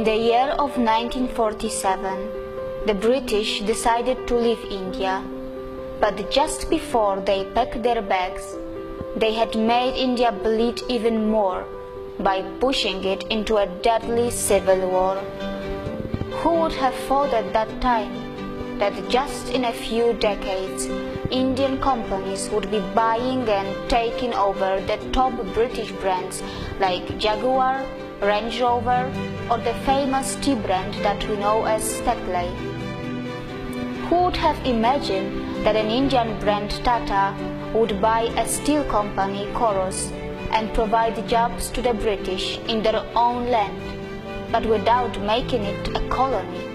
the year of 1947, the British decided to leave India, but just before they packed their bags, they had made India bleed even more by pushing it into a deadly civil war. Who would have thought at that time that just in a few decades, Indian companies would be buying and taking over the top British brands like Jaguar, Range Rover, or the famous tea brand that we know as Tetley? Who would have imagined that an Indian brand Tata would buy a steel company Corus and provide jobs to the British in their own land, but without making it a colony?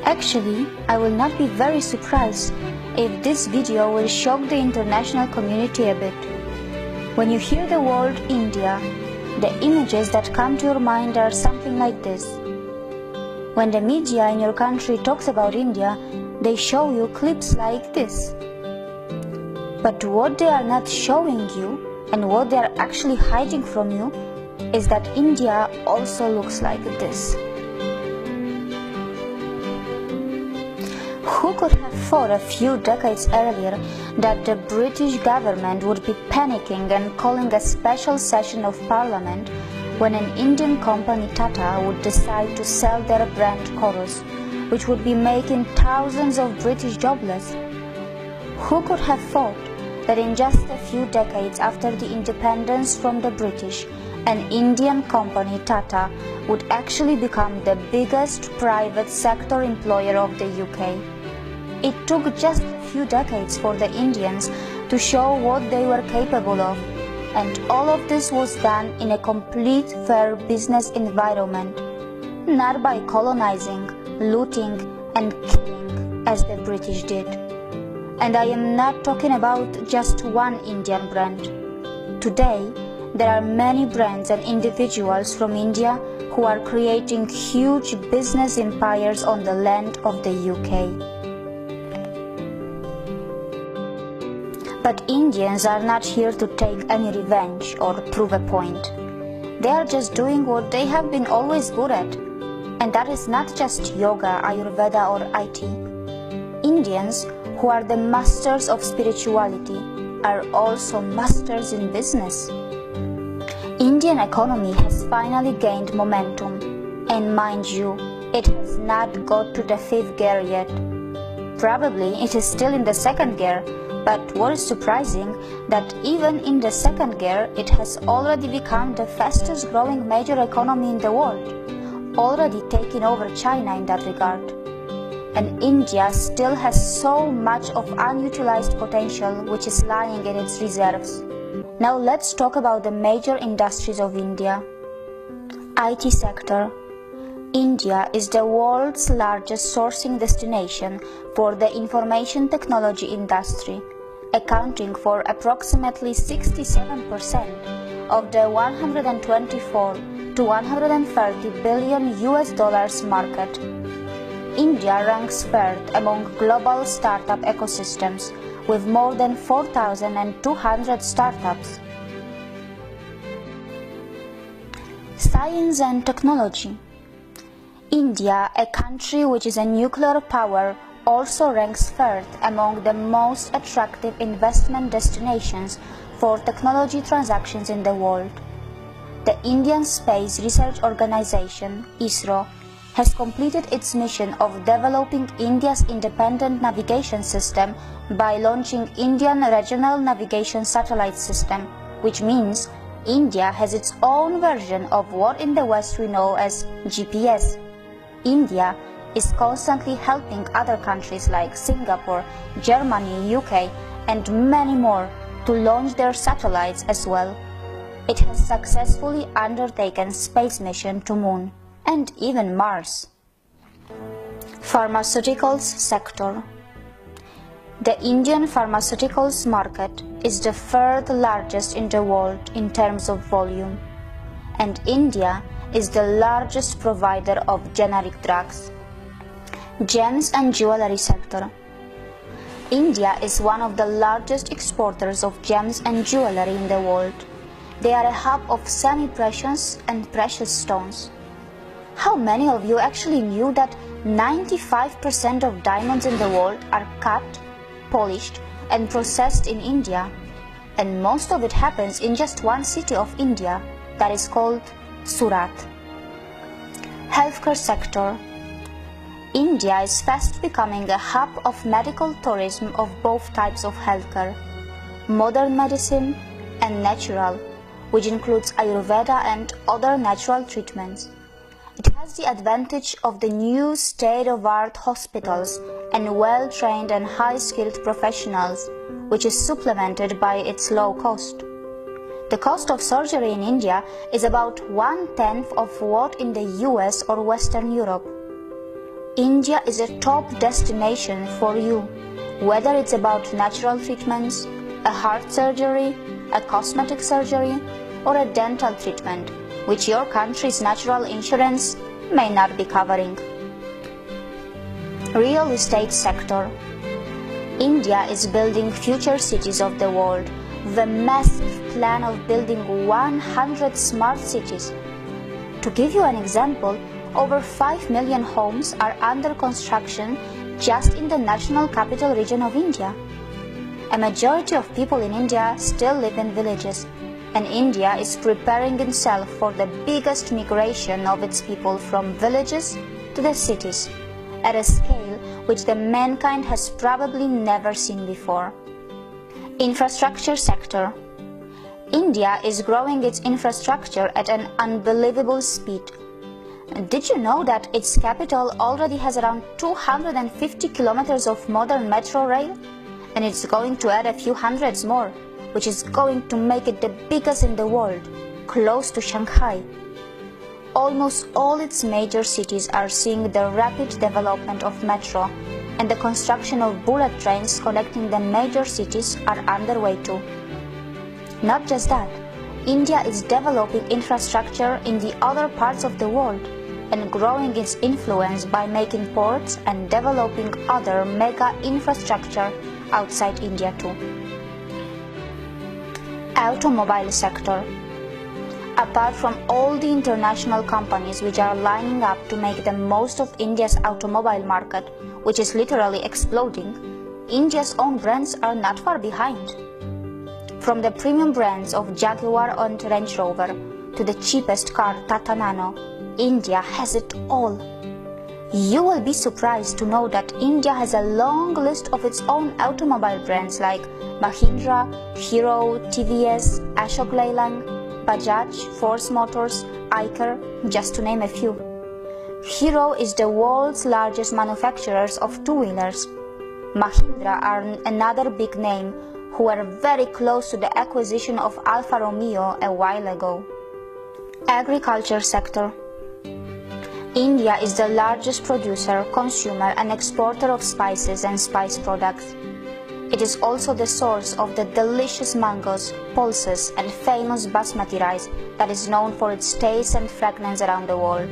Actually, I will not be very surprised if this video will shock the international community a bit. When you hear the word India, the images that come to your mind are something like this. When the media in your country talks about India, they show you clips like this. But what they are not showing you, and what they are actually hiding from you, is that India also looks like this. Who could have thought a few decades earlier that the British government would be panicking and calling a special session of Parliament when an Indian company Tata would decide to sell their brand Corus, which would be making thousands of British jobless? Who could have thought that in just a few decades after the independence from the British, an Indian company Tata would actually become the biggest private sector employer of the UK? It took just a few decades for the Indians to show what they were capable of, and all of this was done in a complete fair business environment, not by colonizing, looting and killing as the British did. And I am not talking about just one Indian brand. Today, there are many brands and individuals from India who are creating huge business empires on the land of the UK. But Indians are not here to take any revenge or prove a point. They are just doing what they have been always good at. And that is not just yoga, Ayurveda or IT. Indians, who are the masters of spirituality, are also masters in business. Indian economy has finally gained momentum. And mind you, it has not got to the 5th gear yet. Probably it is still in the 2nd gear. But what is surprising, that even in the 2nd gear, it has already become the fastest growing major economy in the world, already taking over China in that regard. And India still has so much of unutilized potential which is lying in its reserves. Now let's talk about the major industries of India. IT sector. India is the world's largest sourcing destination for the information technology industry, accounting for approximately 67% of the 124 to 130 billion US dollars market. India ranks 3rd among global startup ecosystems with more than 4,200 startups. Science and technology. India, a country which is a nuclear power, also ranks 3rd among the most attractive investment destinations for technology transactions in the world. The Indian Space Research Organisation, ISRO, has completed its mission of developing India's independent navigation system by launching Indian Regional Navigation Satellite System, which means India has its own version of what in the West we know as GPS. India is constantly helping other countries like Singapore, Germany, UK, and many more to launch their satellites as well. It has successfully undertaken space mission to Moon and even Mars. Pharmaceuticals sector. The Indian pharmaceuticals market is the 3rd largest in the world in terms of volume, and India is the largest provider of generic drugs. Gems and jewelry sector. India is one of the largest exporters of gems and jewelry in the world. They are a hub of semi-precious and precious stones. How many of you actually knew that 95% of diamonds in the world are cut, polished, and processed in India? And most of it happens in just one city of India, that is called Surat. Healthcare sector. India is fast becoming a hub of medical tourism of both types of healthcare, modern medicine and natural, which includes Ayurveda and other natural treatments. It has the advantage of the new state-of-the-art hospitals and well-trained and high-skilled professionals, which is supplemented by its low cost. The cost of surgery in India is about 1/10 of what in the US or Western Europe. India is a top destination for you, whether it's about natural treatments, a heart surgery, a cosmetic surgery, or a dental treatment, which your country's natural insurance may not be covering. Real estate sector. India is building future cities of the world with a massive plan of building 100 smart cities. To give you an example, over 5 million homes are under construction just in the national capital region of India. A majority of people in India still live in villages, and India is preparing itself for the biggest migration of its people from villages to the cities, at a scale which the mankind has probably never seen before. Infrastructure sector. India is growing its infrastructure at an unbelievable speed. Did you know that its capital already has around 250 kilometers of modern metro rail? And it's going to add a few hundreds more, which is going to make it the biggest in the world, close to Shanghai. Almost all its major cities are seeing the rapid development of metro, and the construction of bullet trains connecting the major cities are underway too. Not just that, India is developing infrastructure in the other parts of the world and growing its influence by making ports and developing other mega infrastructure outside India too. Automobile sector. Apart from all the international companies which are lining up to make the most of India's automobile market, which is literally exploding, India's own brands are not far behind. From the premium brands of Jaguar and Range Rover to the cheapest car Tata Nano, India has it all. You will be surprised to know that India has a long list of its own automobile brands like Mahindra, Hero, TVS, Ashok Leyland, Bajaj, Force Motors, Eicher, just to name a few. Hero is the world's largest manufacturers of two-wheelers. Mahindra are another big name who were very close to the acquisition of Alfa Romeo a while ago. Agriculture sector. India is the largest producer, consumer and exporter of spices and spice products. It is also the source of the delicious mangoes, pulses and famous basmati rice that is known for its taste and fragrance around the world.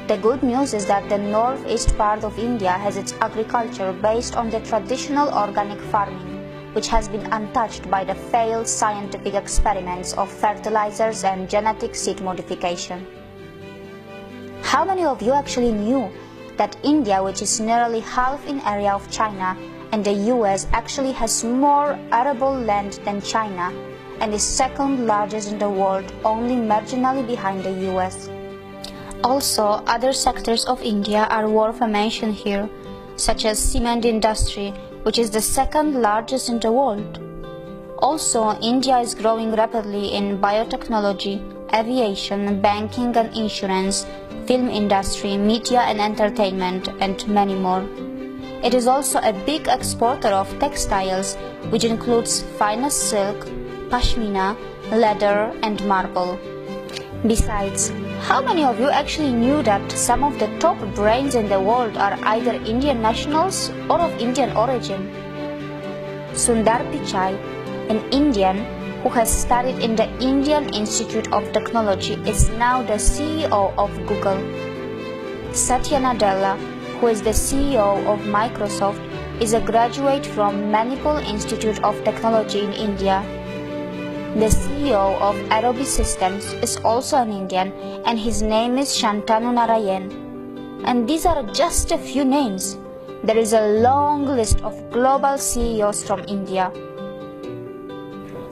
The good news is that the northeast part of India has its agriculture based on the traditional organic farming, which has been untouched by the failed scientific experiments of fertilizers and genetic seed modification. How many of you actually knew that India, which is nearly half in area of China, and the US actually has more arable land than China and is second largest in the world, only marginally behind the US? Also, other sectors of India are worth a mention here, such as cement industry, which is the second largest in the world. Also, India is growing rapidly in biotechnology, aviation, banking and insurance, film industry, media and entertainment, and many more. It is also a big exporter of textiles, which includes finest silk, pashmina, leather and marble. Besides, how many of you actually knew that some of the top brains in the world are either Indian nationals or of Indian origin? Sundar Pichai, an Indian who has studied in the Indian Institute of Technology, is now the CEO of Google. Satya Nadella, who is the CEO of Microsoft, is a graduate from Manipal Institute of Technology in India. The CEO of Adobe Systems is also an Indian, and his name is Shantanu Narayan. And these are just a few names. There is a long list of global CEOs from India.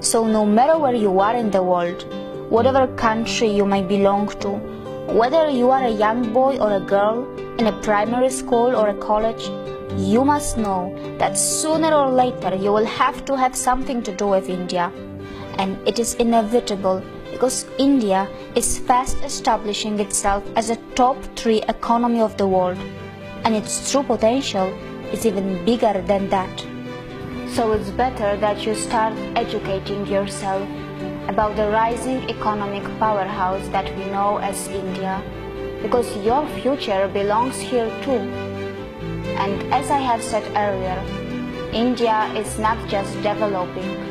So no matter where you are in the world, whatever country you may belong to, whether you are a young boy or a girl in a primary school or a college, you must know that sooner or later you will have to have something to do with India. And it is inevitable because India is fast establishing itself as a top 3 economy of the world, and its true potential is even bigger than that. So it's better that you start educating yourself about the rising economic powerhouse that we know as India, because your future belongs here too. And as I have said earlier, India is not just developing,